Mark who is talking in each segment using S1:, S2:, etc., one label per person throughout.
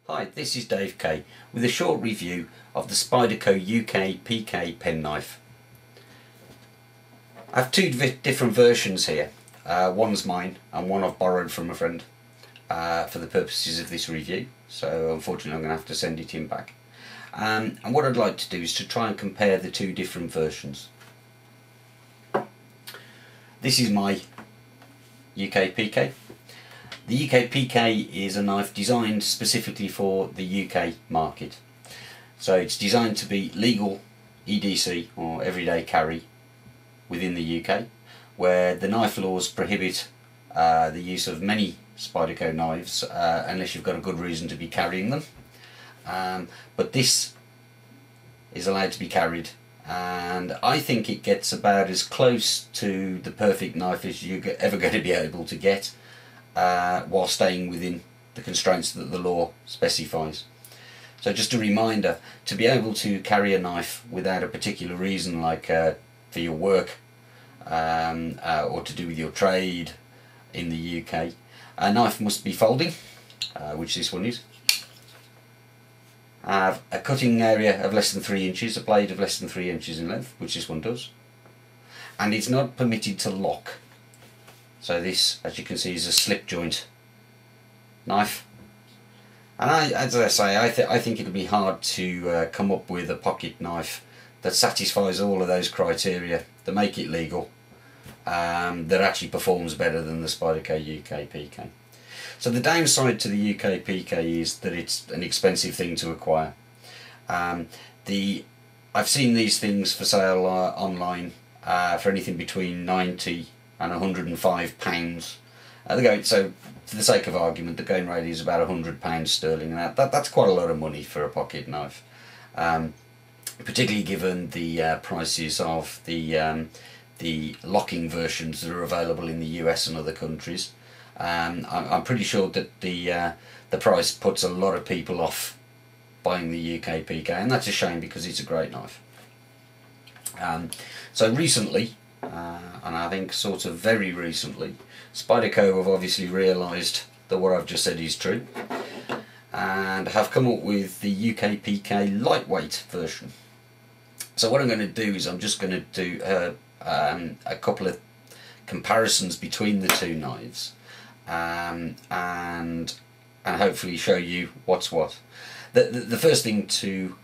S1: Hi, this is Dave K with a short review of the Spyderco UKPK penknife. I have two different versions here. One's mine and one I've borrowed from a friend for the purposes of this review, so unfortunately I'm going to have to send it in back. And what I'd like to do is to try and compare the two different versions. This is my UKPK. The UKPK is a knife designed specifically for the UK market. So it's designed to be legal EDC or everyday carry within the UK, where the knife laws prohibit the use of many Spyderco knives unless you've got a good reason to be carrying them. But this is allowed to be carried, and I think it gets about as close to the perfect knife as you're ever going to be able to get, while staying within the constraints that the law specifies. So just a reminder, to be able to carry a knife without a particular reason, like for your work or to do with your trade in the UK, a knife must be folding, which this one is, have a cutting area of less than 3 inches, a blade of less than 3 inches in length, which this one does, and it's not permitted to lock. So this, as you can see, is a slip joint knife, and as I say, I think it'll be hard to come up with a pocket knife that satisfies all of those criteria, that make it legal, that actually performs better than the Spyderco UKPK. So the downside to the UKPK is that it's an expensive thing to acquire. I've seen these things for sale online for anything between £90 and £105. So for the sake of argument, the going rate is about £100 sterling, and that's quite a lot of money for a pocket knife, particularly given the prices of the locking versions that are available in the US and other countries. I'm pretty sure that the price puts a lot of people off buying the UKPK, and that's a shame because it's a great knife. So recently, and I think sort of very recently, Spyderco have obviously realised that what I've just said is true, and have come up with the UKPK Lightweight version. So what I'm going to do is I'm just going to do a couple of comparisons between the two knives, and hopefully show you what's what. The first thing to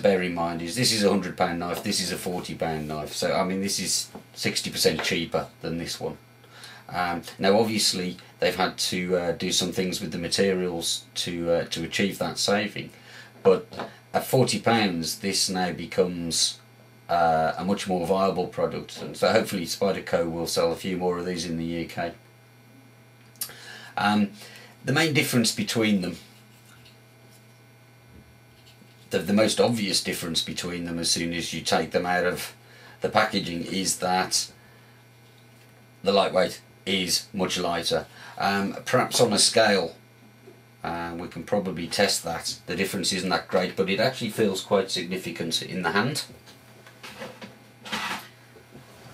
S1: bear in mind is this is a £100 knife, this is a £40 knife, so I mean this is 60% cheaper than this one. Now obviously they've had to do some things with the materials to achieve that saving, but at £40 this now becomes a much more viable product, and so hopefully Spyderco will sell a few more of these in the UK. The main difference between them, the most obvious difference between them as soon as you take them out of the packaging, is that the lightweight is much lighter. Perhaps on a scale we can probably test that. The difference isn't that great, but it actually feels quite significant in the hand.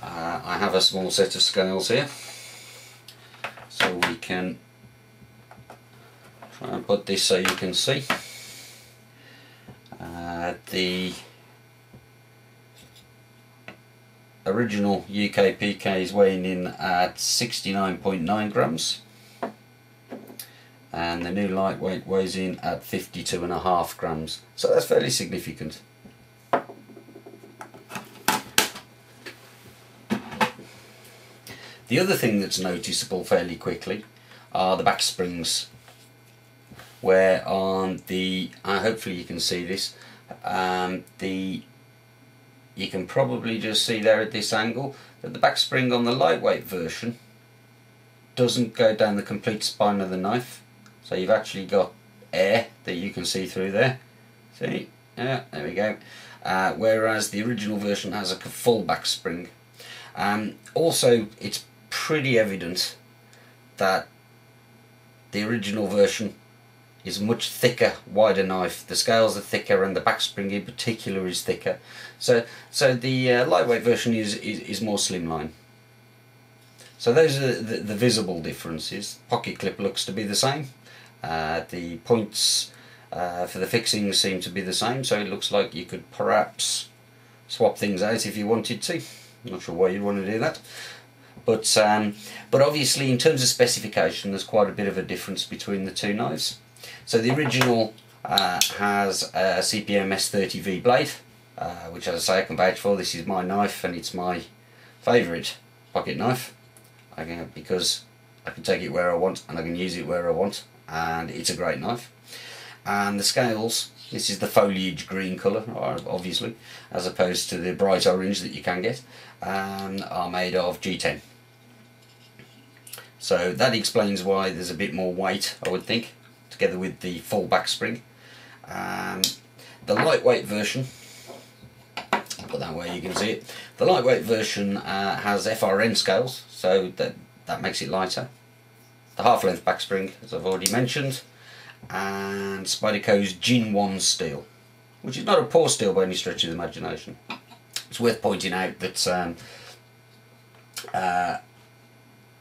S1: I have a small set of scales here, so we can try and put this so you can see. The original UKPK is weighing in at 69.9 grams, and the new lightweight weighs in at 52.5 grams, so that's fairly significant. The other thing that's noticeable fairly quickly are the back springs, where on the, hopefully you can see this, you can probably just see there at this angle that the back spring on the lightweight version doesn't go down the complete spine of the knife, so you've actually got air that you can see through there. See? Yeah, there we go. Whereas the original version has a full back spring. Also, it's pretty evident that the original version is a much thicker, wider knife. The scales are thicker, and the back spring in particular is thicker. So the lightweight version is more slimline. So those are the visible differences. Pocket clip looks to be the same. The points for the fixings seem to be the same, so it looks like you could perhaps swap things out if you wanted to. I'm not sure why you'd want to do that, but obviously in terms of specification there's quite a bit of a difference between the two knives. So the original has a CPM S30V blade, which, as I say, I can vouch for. This is my knife and it's my favourite pocket knife, because I can take it where I want and I can use it where I want, and it's a great knife. And the scales, this is the foliage green colour, obviously, as opposed to the bright orange that you can get, are made of G-10. So that explains why there's a bit more weight, I would think, together with the full back spring. The lightweight version, put that where you can see it, the lightweight version has FRN scales, so that makes it lighter. The half-length back spring, as I've already mentioned, and Spyderco's G-10 steel, which is not a poor steel by any stretch of the imagination. It's worth pointing out that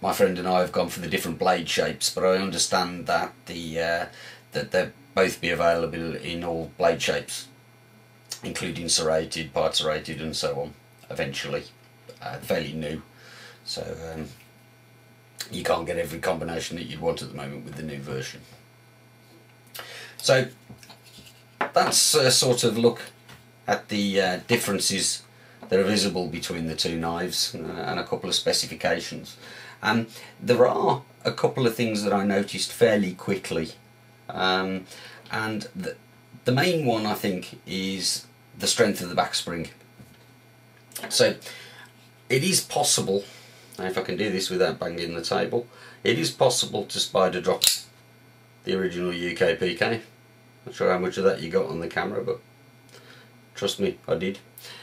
S1: my friend and I have gone for the different blade shapes, but I understand that that they'll both be available in all blade shapes, including serrated, part serrated, and so on. Eventually, fairly new, so you can't get every combination that you'd want at the moment with the new version. So that's a sort of look at the differences that are visible between the two knives, and a couple of specifications. There are a couple of things that I noticed fairly quickly, and the main one, I think, is the strength of the back spring. So it is possible, and if I can do this without banging the table, it is possible to spider drop the original UKPK. Not sure how much of that you got on the camera, but trust me, I did.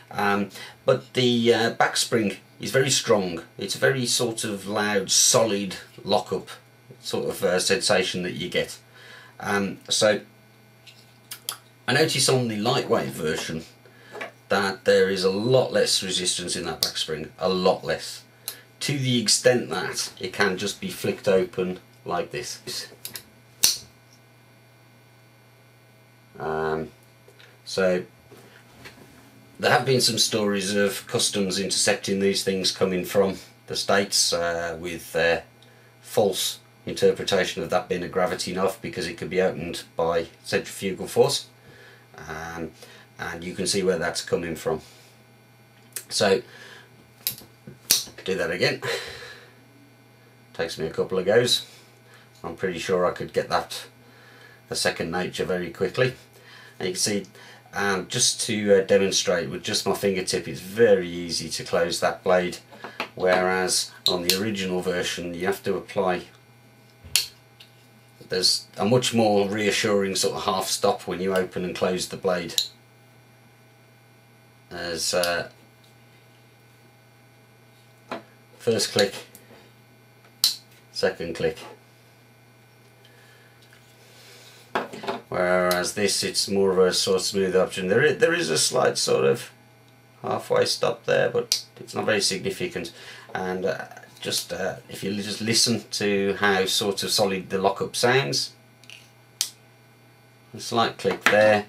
S1: But the back spring is very strong. It's a very sort of loud, solid lock-up sort of sensation that you get. So I notice on the lightweight version that there is a lot less resistance in that back spring, a lot less, to the extent that it can just be flicked open like this. So there have been some stories of customs intercepting these things coming from the States with their false interpretation of that being a gravity knife because it could be opened by centrifugal force, and you can see where that's coming from. So do that again. Takes me a couple of goes. I'm pretty sure I could get that a second nature very quickly. And you can see, just to demonstrate, with just my fingertip it's very easy to close that blade, whereas on the original version you have to apply, there's a much more reassuring sort of half stop when you open and close the blade. As first click, second click, whereas this, it's more of a sort of smooth option. There is a slight sort of halfway stop there, but it's not very significant. And if you just listen to how sort of solid the lockup sounds, a slight click there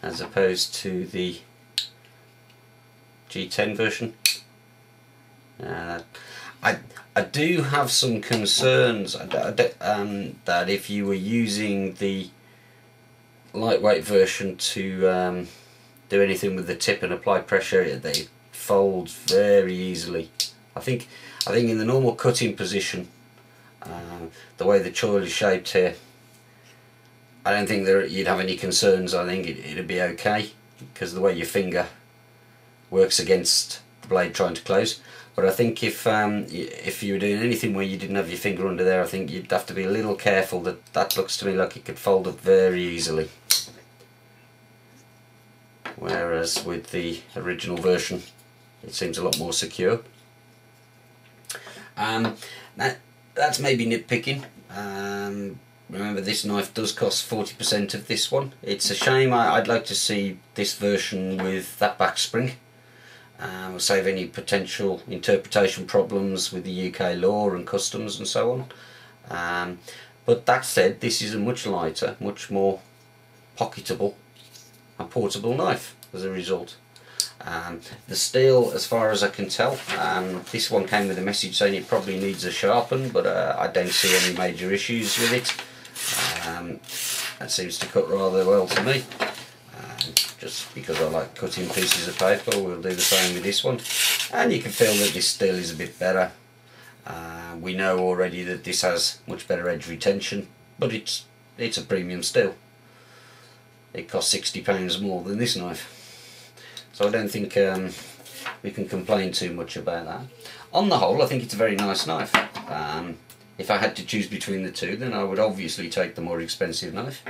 S1: as opposed to the G10 version. I do have some concerns that if you were using the lightweight version to do anything with the tip and apply pressure, it folds very easily. I think in the normal cutting position, the way the choil is shaped here, I don't think you'd have any concerns. I think it'd be okay because the way your finger works against the blade trying to close. But I think if you were doing anything where you didn't have your finger under there, I think you'd have to be a little careful. That looks to me like it could fold up very easily. Whereas with the original version, it seems a lot more secure. That's maybe nitpicking. Remember, this knife does cost 40% of this one. It's a shame. I'd like to see this version with that back spring. We'll save any potential interpretation problems with the UK law and customs and so on. But that said, this is a much lighter, much more pocketable and portable knife as a result. The steel, as far as I can tell, this one came with a message saying it probably needs a sharpen, but I don't see any major issues with it. That seems to cut rather well to me. Just because I like cutting pieces of paper, we'll do the same with this one. And you can feel that this steel is a bit better. We know already that this has much better edge retention, but it's a premium steel. It costs £60 more than this knife. So I don't think we can complain too much about that. On the whole, I think it's a very nice knife. If I had to choose between the two, then I would obviously take the more expensive knife.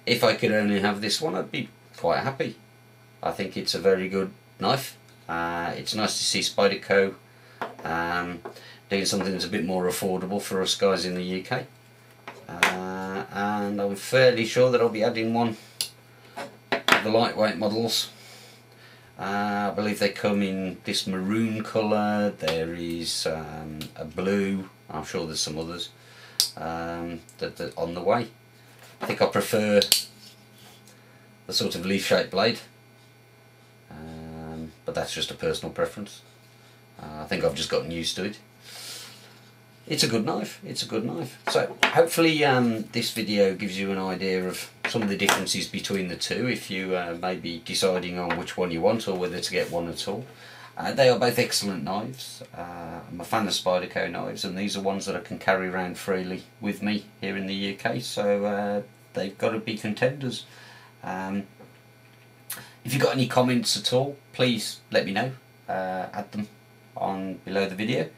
S1: If I could only have this one, I'd be quite happy. I think it's a very good knife. It's nice to see Spyderco doing something that's a bit more affordable for us guys in the UK. And I'm fairly sure that I'll be adding one the lightweight models. I believe they come in this maroon colour. There is a blue. I'm sure there's some others that are on the way. I think I prefer the sort of leaf-shaped blade, but that's just a personal preference. I think I've just gotten used to it. It's a good knife, it's a good knife. So hopefully this video gives you an idea of some of the differences between the two, if you may be deciding on which one you want or whether to get one at all. They are both excellent knives. I'm a fan of Spyderco knives, and these are ones that I can carry around freely with me here in the UK, so they've got to be contenders. If you've got any comments at all, please let me know. Add them on below the video.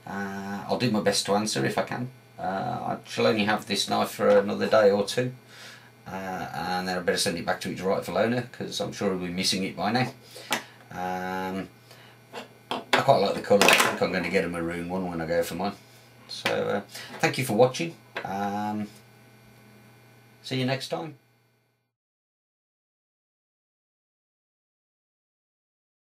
S1: I'll do my best to answer if I can. I shall only have this knife for another day or two, and then I better send it back to its rightful owner, because I'm sure he'll be missing it by now. I quite like the colour. I think I'm going to get a maroon one when I go for mine. So thank you for watching. See you next time.